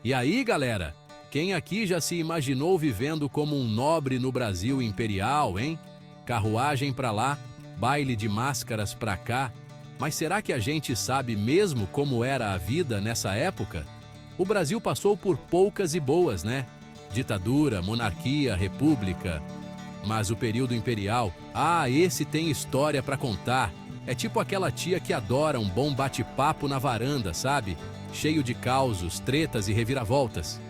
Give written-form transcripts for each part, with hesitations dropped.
E aí, galera? Quem aqui já se imaginou vivendo como um nobre no Brasil imperial, hein? Carruagem pra lá, baile de máscaras pra cá. Mas será que a gente sabe mesmo como era a vida nessa época? O Brasil passou por poucas e boas, né? Ditadura, monarquia, república. Mas o período imperial, esse tem história pra contar. É tipo aquela tia que adora um bom bate-papo na varanda, sabe? Cheio de causos, tretas e reviravoltas.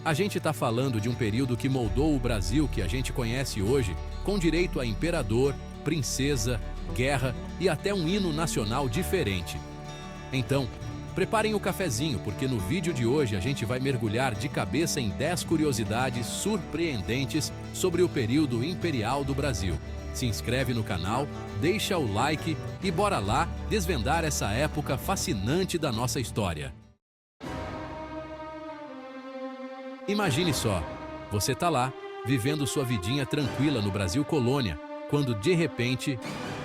A gente tá falando de um período que moldou o Brasil que a gente conhece hoje, com direito a imperador, princesa, guerra e até um hino nacional diferente. Então, preparem o cafezinho, porque no vídeo de hoje a gente vai mergulhar de cabeça em 10 curiosidades surpreendentes sobre o período imperial do Brasil. Se inscreve no canal, deixa o like e bora lá desvendar essa época fascinante da nossa história. Imagine só, você tá lá, vivendo sua vidinha tranquila no Brasil colônia, quando de repente,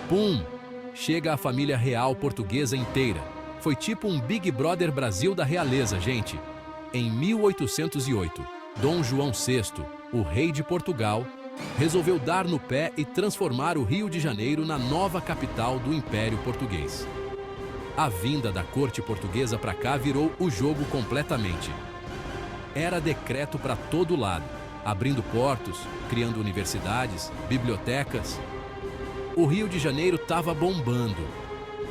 pum, chega a família real portuguesa inteira. Foi tipo um Big Brother Brasil da realeza, gente. Em 1808, Dom João VI, o rei de Portugal, resolveu dar no pé e transformar o Rio de Janeiro na nova capital do Império Português. A vinda da corte portuguesa para cá virou o jogo completamente. Era decreto para todo lado, abrindo portos, criando universidades, bibliotecas. O Rio de Janeiro estava bombando.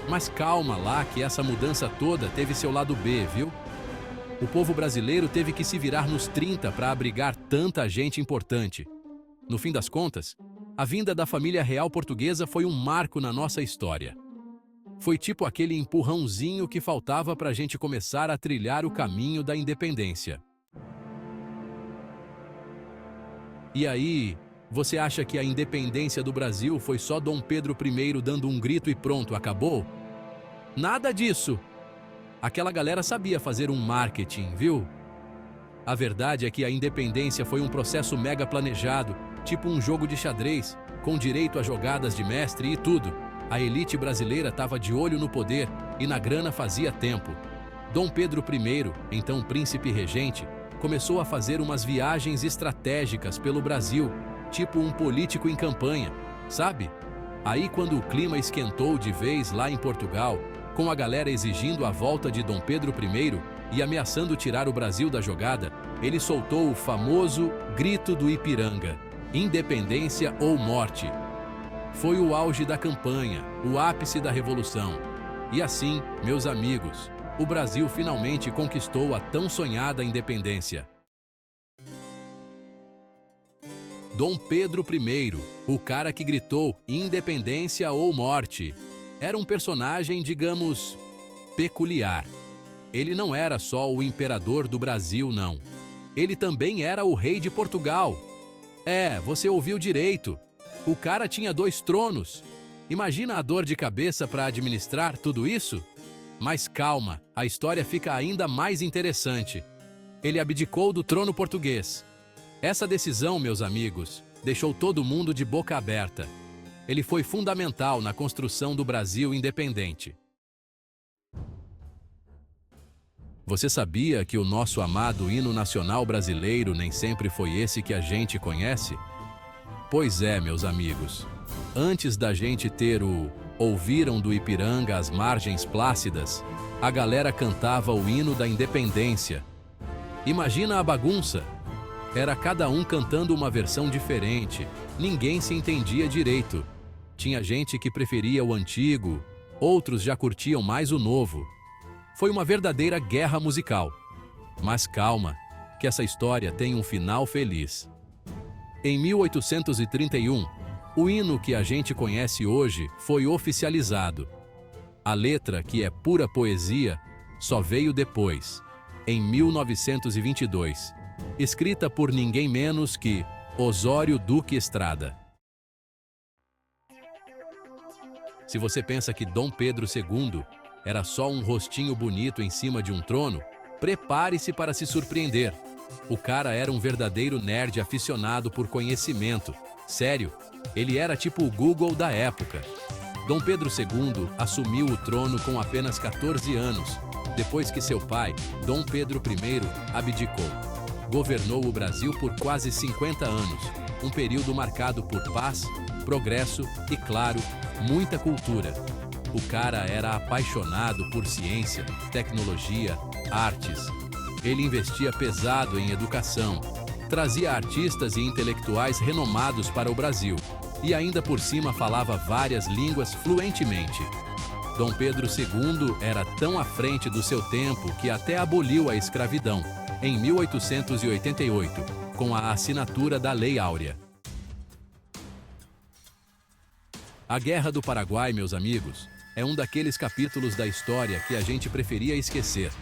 Mas calma lá que essa mudança toda teve seu lado B, viu? O povo brasileiro teve que se virar nos 30 para abrigar tanta gente importante. No fim das contas, a vinda da família real portuguesa foi um marco na nossa história. Foi tipo aquele empurrãozinho que faltava para a gente começar a trilhar o caminho da independência. E aí, você acha que a independência do Brasil foi só Dom Pedro I dando um grito e pronto, acabou? Nada disso! Aquela galera sabia fazer um marketing, viu? A verdade é que a independência foi um processo mega planejado, tipo um jogo de xadrez, com direito a jogadas de mestre e tudo. A elite brasileira estava de olho no poder e na grana fazia tempo. Dom Pedro I, então príncipe regente, começou a fazer umas viagens estratégicas pelo Brasil, tipo um político em campanha, sabe? Aí quando o clima esquentou de vez lá em Portugal, com a galera exigindo a volta de Dom Pedro I e ameaçando tirar o Brasil da jogada, ele soltou o famoso grito do Ipiranga: independência ou morte. Foi o auge da campanha, o ápice da revolução. E assim, meus amigos, o Brasil finalmente conquistou a tão sonhada independência. Dom Pedro I, o cara que gritou independência ou morte, era um personagem, digamos, peculiar. Ele não era só o imperador do Brasil, não. Ele também era o rei de Portugal. Você ouviu direito. O cara tinha 2 tronos. Imagina a dor de cabeça para administrar tudo isso? Mas calma, a história fica ainda mais interessante. Ele abdicou do trono português. Essa decisão, meus amigos, deixou todo mundo de boca aberta. Ele foi fundamental na construção do Brasil independente. Você sabia que o nosso amado hino nacional brasileiro nem sempre foi esse que a gente conhece? Pois é, meus amigos. Antes da gente ter o Ouviram do Ipiranga as margens plácidas, a galera cantava o hino da independência. Imagina a bagunça! Era cada um cantando uma versão diferente, ninguém se entendia direito. Tinha gente que preferia o antigo, outros já curtiam mais o novo. Foi uma verdadeira guerra musical. Mas calma, que essa história tem um final feliz. Em 1831, o hino que a gente conhece hoje foi oficializado. A letra, que é pura poesia, só veio depois, em 1922, escrita por ninguém menos que Osório Duque Estrada. Se você pensa que Dom Pedro II era só um rostinho bonito em cima de um trono, prepare-se para se surpreender. O cara era um verdadeiro nerd aficionado por conhecimento. Sério, ele era tipo o Google da época. Dom Pedro II assumiu o trono com apenas 14 anos, depois que seu pai, Dom Pedro I, abdicou. Governou o Brasil por quase 50 anos, um período marcado por paz, progresso e, claro, muita cultura. O cara era apaixonado por ciência, tecnologia, artes. Ele investia pesado em educação, trazia artistas e intelectuais renomados para o Brasil e ainda por cima falava várias línguas fluentemente. Dom Pedro II era tão à frente do seu tempo que até aboliu a escravidão, em 1888, com a assinatura da Lei Áurea. A Guerra do Paraguai, meus amigos, é um daqueles capítulos da história que a gente preferia esquecer.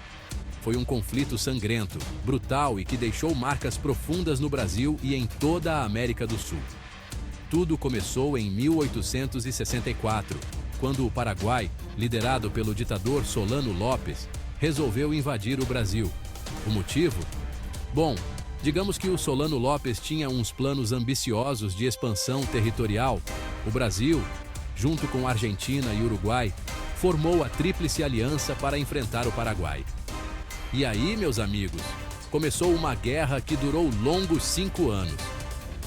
Foi um conflito sangrento, brutal e que deixou marcas profundas no Brasil e em toda a América do Sul. Tudo começou em 1864, quando o Paraguai, liderado pelo ditador Solano Lopes, resolveu invadir o Brasil. O motivo? Bom, digamos que o Solano Lopes tinha uns planos ambiciosos de expansão territorial. O Brasil, junto com Argentina e Uruguai, formou a Tríplice Aliança para enfrentar o Paraguai. E aí, meus amigos, começou uma guerra que durou longos 5 anos.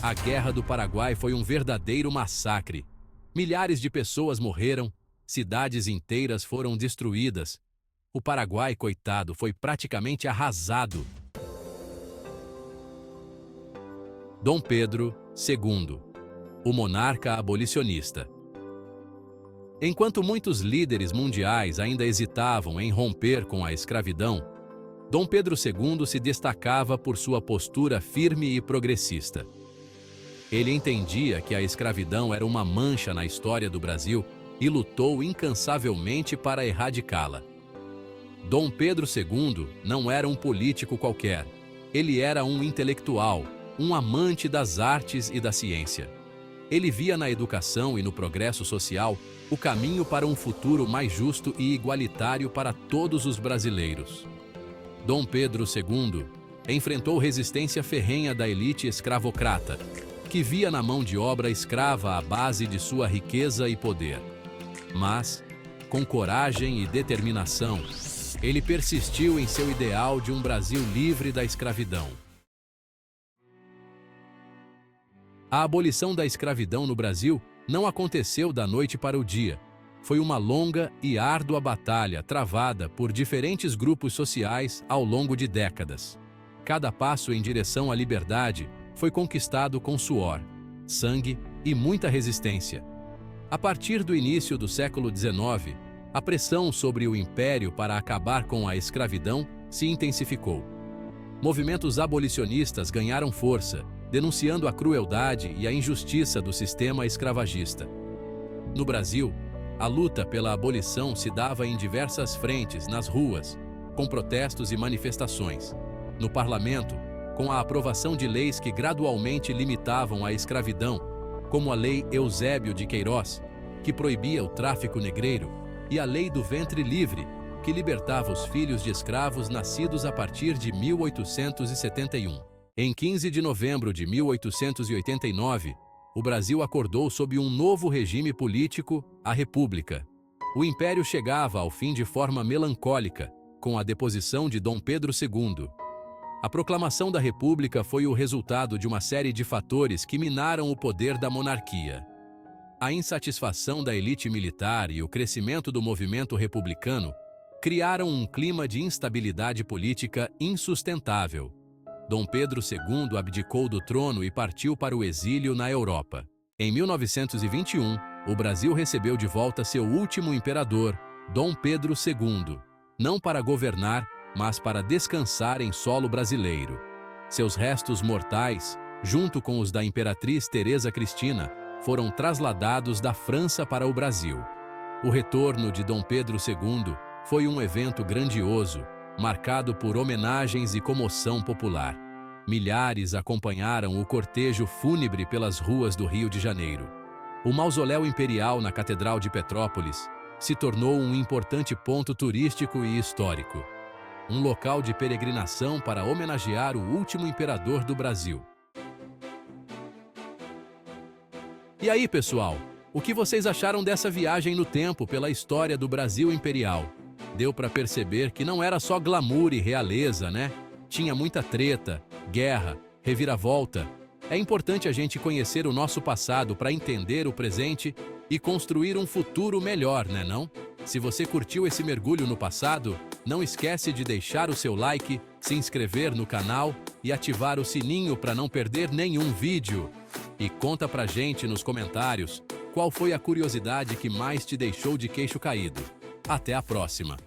A Guerra do Paraguai foi um verdadeiro massacre. Milhares de pessoas morreram, cidades inteiras foram destruídas. O Paraguai, coitado, foi praticamente arrasado. Dom Pedro II, o monarca abolicionista. Enquanto muitos líderes mundiais ainda hesitavam em romper com a escravidão, Dom Pedro II se destacava por sua postura firme e progressista. Ele entendia que a escravidão era uma mancha na história do Brasil e lutou incansavelmente para erradicá-la. Dom Pedro II não era um político qualquer. Ele era um intelectual, um amante das artes e da ciência. Ele via na educação e no progresso social o caminho para um futuro mais justo e igualitário para todos os brasileiros. Dom Pedro II enfrentou resistência ferrenha da elite escravocrata, que via na mão de obra escrava a base de sua riqueza e poder. Mas, com coragem e determinação, ele persistiu em seu ideal de um Brasil livre da escravidão. A abolição da escravidão no Brasil não aconteceu da noite para o dia. Foi uma longa e árdua batalha travada por diferentes grupos sociais ao longo de décadas. Cada passo em direção à liberdade foi conquistado com suor, sangue e muita resistência. A partir do início do século XIX, a pressão sobre o Império para acabar com a escravidão se intensificou. Movimentos abolicionistas ganharam força, denunciando a crueldade e a injustiça do sistema escravagista. No Brasil, a luta pela abolição se dava em diversas frentes nas ruas, com protestos e manifestações. No parlamento, com a aprovação de leis que gradualmente limitavam a escravidão, como a Lei Eusébio de Queiroz, que proibia o tráfico negreiro, e a Lei do Ventre Livre, que libertava os filhos de escravos nascidos a partir de 1871. Em 15 de novembro de 1889, o Brasil acordou sob um novo regime político, a República. O Império chegava ao fim de forma melancólica, com a deposição de Dom Pedro II. A proclamação da República foi o resultado de uma série de fatores que minaram o poder da monarquia. A insatisfação da elite militar e o crescimento do movimento republicano criaram um clima de instabilidade política insustentável. Dom Pedro II abdicou do trono e partiu para o exílio na Europa. Em 1921, o Brasil recebeu de volta seu último imperador, Dom Pedro II, não para governar, mas para descansar em solo brasileiro. Seus restos mortais, junto com os da imperatriz Teresa Cristina, foram trasladados da França para o Brasil. O retorno de Dom Pedro II foi um evento grandioso, marcado por homenagens e comoção popular. Milhares acompanharam o cortejo fúnebre pelas ruas do Rio de Janeiro. O mausoléu imperial na Catedral de Petrópolis se tornou um importante ponto turístico e histórico. Um local de peregrinação para homenagear o último imperador do Brasil. E aí, pessoal, o que vocês acharam dessa viagem no tempo pela história do Brasil imperial? deu para perceber que não era só glamour e realeza, né? Tinha muita treta, guerra, reviravolta. É importante a gente conhecer o nosso passado para entender o presente e construir um futuro melhor, né não? Se você curtiu esse mergulho no passado, não esquece de deixar o seu like, se inscrever no canal e ativar o sininho para não perder nenhum vídeo. E conta pra gente nos comentários qual foi a curiosidade que mais te deixou de queixo caído. Até a próxima!